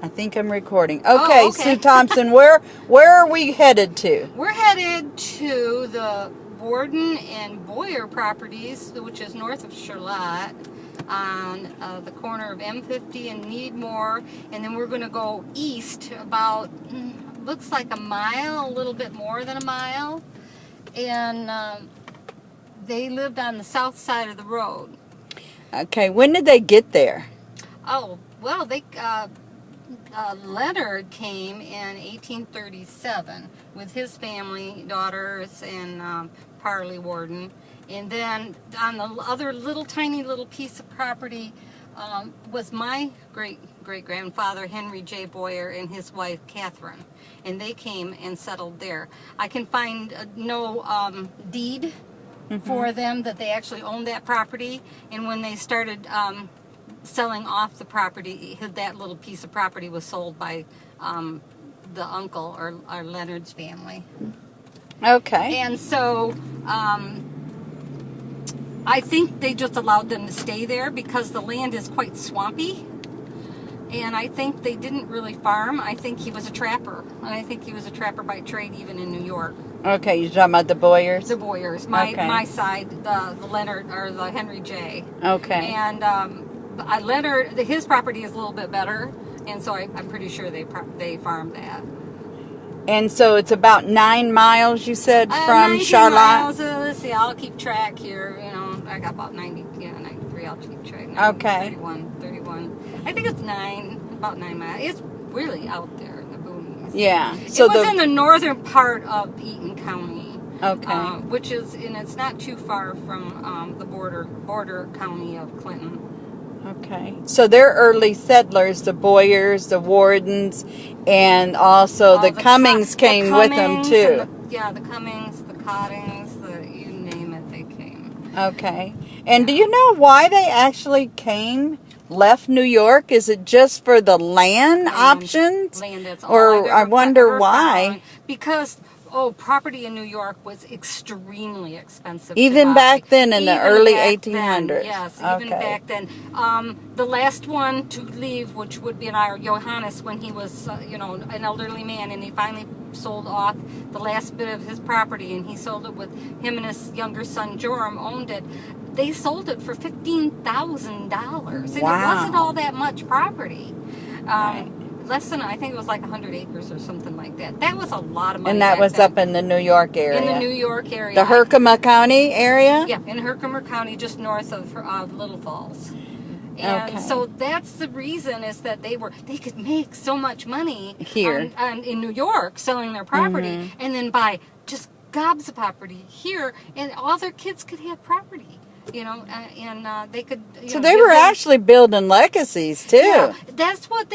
I think I'm recording. Okay, okay. Sue Thompson, where are we headed to? We're headed to the Worden and Boyer properties, which is north of Charlotte, on the corner of M50 and Needmore, and then we're going to go east about, looks like a mile, a little bit more than a mile, and they lived on the south side of the road. Okay, when did they get there? Oh, well, Leonard came in 1837 with his family, daughters, and Parley Worden. And then on the other tiny little piece of property was my great-grandfather, Henry J. Boyer, and his wife, Catherine. And they came and settled there. I can find no deed for them that they actually owned that property. And when they started selling off the property, that little piece of property was sold by the uncle or Leonard's family. Okay. And so I think they just allowed them to stay there because the land is quite swampy. And I think they didn't really farm. I think he was a trapper. And I think he was a trapper by trade even in New York. Okay, you're talking about the Boyers? The Boyers. My side, the Leonard, or the Henry J. Okay. And Leonard, his property is a little bit better, and so I'm pretty sure they farmed that. And so it's about 9 miles, you said, from 19 Charlotte? miles, let's see, I'll keep track here. You know, I got about 93, I'll keep track. 90, Okay. 31. I think it's about 9 miles. It's really out there in the boonies. Yeah. So it was in the northern part of Eaton County. Okay. Which is, and it's not too far from the border county of Clinton. Okay. So they're early settlers, the Boyers, the Wardens, and also the Cummings came with them too. The Cummings, the Cottings, you name it, they came. Okay. And do you know why they actually left New York? Is it just for the land options? Land, that's all or I wonder why. Found. Because property in New York was extremely expensive. Even back then in the early 1800s. Yes, even back then. The last one to leave, which would be our Johannes, when he was, an elderly man, and he finally sold off the last bit of his property, and he sold it with him and his younger son, Joram, owned it. They sold it for $15,000, and it wasn't all that much property. Right. Less than, I think it was like 100 acres or something like that. That was a lot of money. And that was up in the New York area. In the New York area. The Herkimer County area? Yeah, in Herkimer County, just north of Little Falls. And so that's the reason, is that they could make so much money here in New York selling their property, and then buy just gobs of property here, and all their kids could have property. And they could. So they were actually building legacies too. Yeah, that's what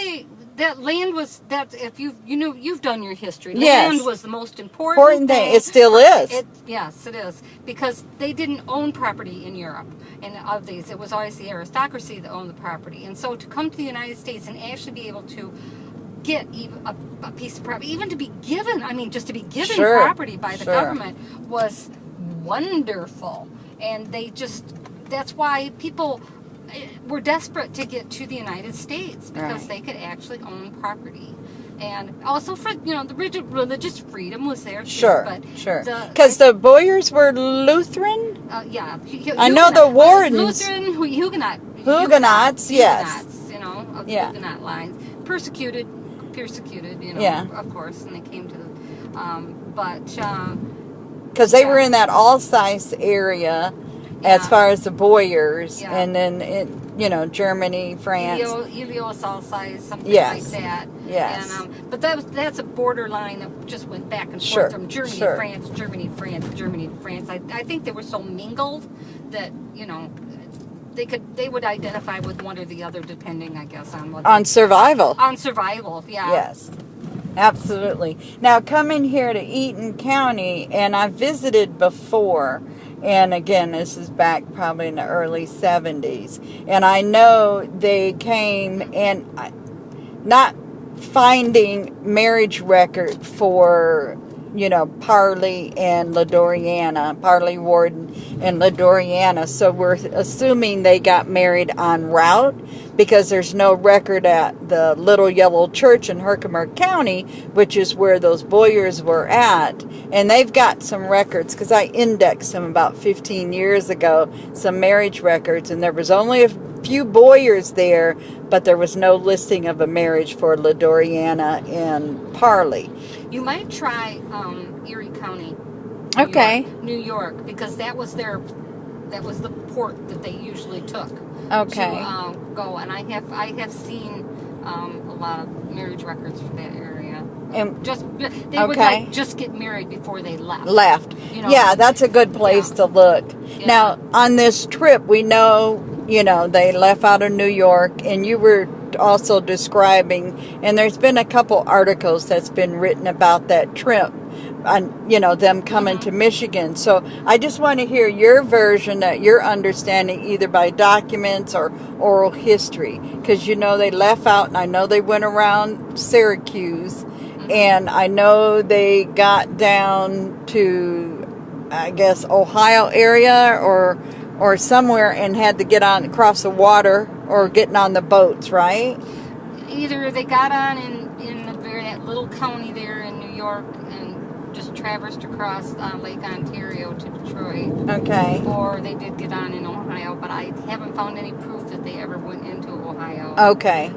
that land was. That if you've done your history. Land was the most important thing. It still is. Yes, it is, because they didn't own property in Europe, and of these, it was always the aristocracy that owned the property. And so to come to the United States and actually be able to get a piece of property, even to be given, just to be given property by the government, was wonderful. And that's why people were desperate to get to the United States, because they could actually own property. And also for, the religious freedom was there too. Sure. Because the Boyers were Lutheran? Yeah. I know the Wardens. Lutheran, Huguenots, yes. Of the Huguenot lines. Persecuted, of course, and they came to because they were in that Alsace area, as far as the Boyers, and then Germany, France, Helios, Alsace, something like that. Yes. And, but that's a borderline that just went back and forth from Germany to France, Germany to France, Germany to France. I think they were so mingled that they would identify with one or the other, depending, I guess, on survival. On survival, yeah. Yes. Absolutely. Now, coming here to Eaton County, and I visited before, and again, this is back probably in the early 70s, and I know they came, and not finding marriage record for Parley and Lydorianna, Parley Worden and Lydorianna. So we're assuming they got married en route, because there's no record at the Little Yellow Church in Herkimer County, which is where those Boyers were at. And they've got some records, because I indexed them about 15 years ago, some marriage records, and there was only a few Boyers there, but there was no listing of a marriage for Lydorianna and Parley. You might try Erie County, New York, because that was the port that they usually took. Okay. To go, and I have seen a lot of marriage records for that area. And they would just get married before they left. Yeah, that's a good place to look. Yeah. Now, on this trip, we know, they left out of New York, and you were also describing, and there's been a couple articles that's been written about that trip, on them coming to Michigan. So I just want to hear your version, your understanding, either by documents or oral history, because they left out, and I know they went around Syracuse, and I know they got down to, I guess, Ohio area or somewhere, and had to get on across the water or getting on the boats, right? Either they got on in that little county there in New York and just traversed across Lake Ontario to Detroit. Okay. Or they did get on in Ohio, but I haven't found any proof that they ever went into Ohio. Okay.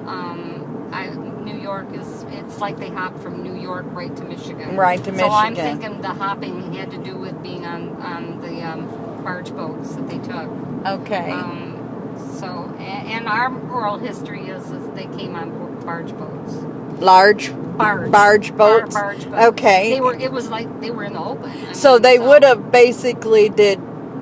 New York it's like they hopped from New York right to Michigan. Right to Michigan. So I'm thinking the hopping had to do with being on the barge boats that they took. Okay. And our oral history is they came on barge boats. Barge boats? Barge boats. Okay. It was like they were in the open. So they would have basically did,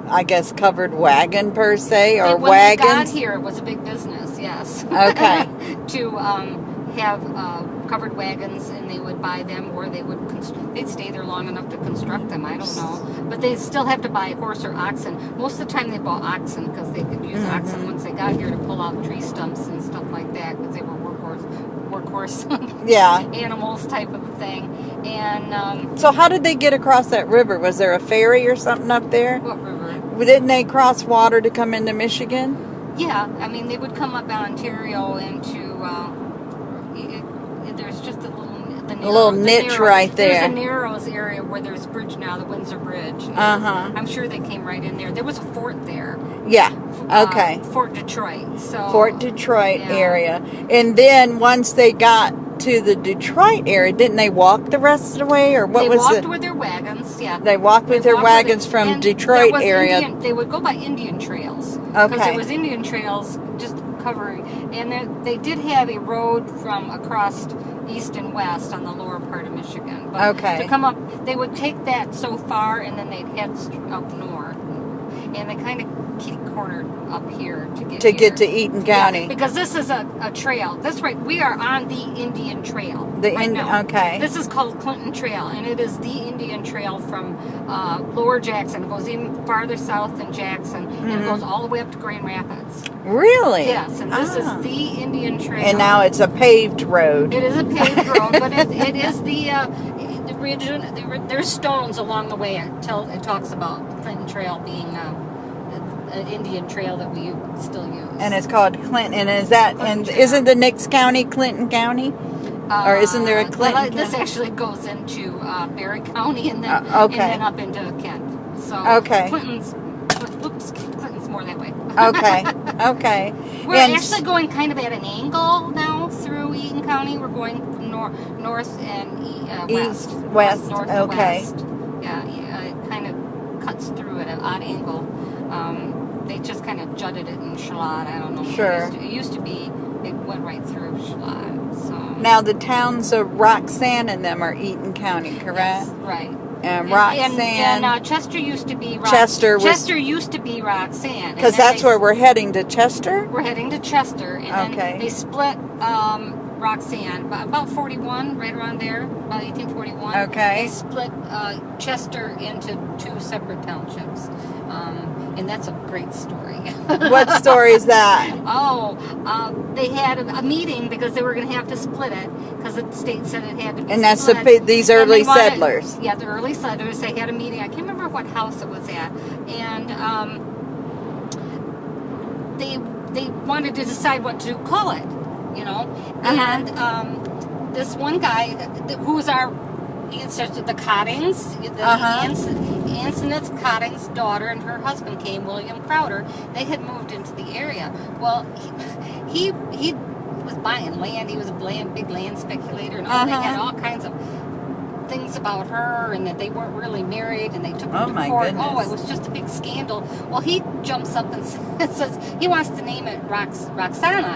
I guess, covered wagon per se, or when wagons? When they got here, it was a big business, yes. Okay. To have covered wagons, and they would buy them, or they'd stay there long enough to construct them, I don't know. But they still have to buy horse or oxen. Most of the time they bought oxen, because they could use oxen once they got here to pull out tree stumps and stuff like that, because they were workhorse animals type of thing. And so how did they get across that river? Was there a ferry or something up there? What river? Didn't they cross water to come into Michigan? Yeah, I mean, they would come up Ontario into there's just a little niche right there. There's a Narrows area where there's a bridge now, the Windsor Bridge. I'm sure they came right in there. There was a fort there. Yeah. Okay. Fort Detroit. So Fort Detroit area. And then once they got to the Detroit area, didn't they walk the rest of the way, or what was it? They walked with their wagons, yeah. They walked with their wagons from Detroit area. They would go by Indian trails. Okay. Because there was Indian trails just covering. And then they did have a road from across east and west on the lower part of Michigan. But to come up, they would take that so far, and then they'd head up north. And they kind of kitty-cornered up here to get to Eaton County. Yeah, because this is a trail. We are on the Indian Trail. Okay. This is called Clinton Trail, and it is the Indian Trail from Lower Jackson. It goes even farther south than Jackson, and it goes all the way up to Grand Rapids. Really? Yes, and this is the Indian Trail. And now it's a paved road. It is a paved road, but it is the region. There's stones along the way until it talks about Clinton Trail being an Indian trail that we still use. And it's called Clinton. And isn't the next county Clinton County? Or isn't there a Clinton? This actually goes into Barry County and then up into Kent. So Clinton's more that way. Okay. We're actually going kind of at an angle now through Eaton County. We're going from north and west. West. North to west. Yeah, it kind of cuts through at an odd angle. They just kind of jutted it in Shalott. I don't know. Sure. It used to be, it went right through Shalott. So. Now the towns of Roxanne and them are Eaton County, correct? Yes, right. And Roxanne. And Chester used to be Roxanne. Chester used to be Roxanne. Because that's where we're heading to Chester? We're heading to Chester. And then they split Roxanne about 41, right around there, about 1841. Okay. They split Chester into two separate townships. And that's a great story. What story is that? They had a meeting because they were going to have to split it because the state said it had to be And that's split. these early settlers. Yeah, the early settlers. They had a meeting. I can't remember what house it was at. And they wanted to decide what to call it, you know. And this one guy, who was our ancestor, the Cottings, Ansonet Cotting's daughter and her husband came, William Crowder. They had moved into the area. Well, he was buying land. He was a big land speculator, and they had all kinds of things about her, and that they weren't really married, and they took her to court. Goodness. Oh, it was just a big scandal. Well, he jumps up and says he wants to name it Roxana.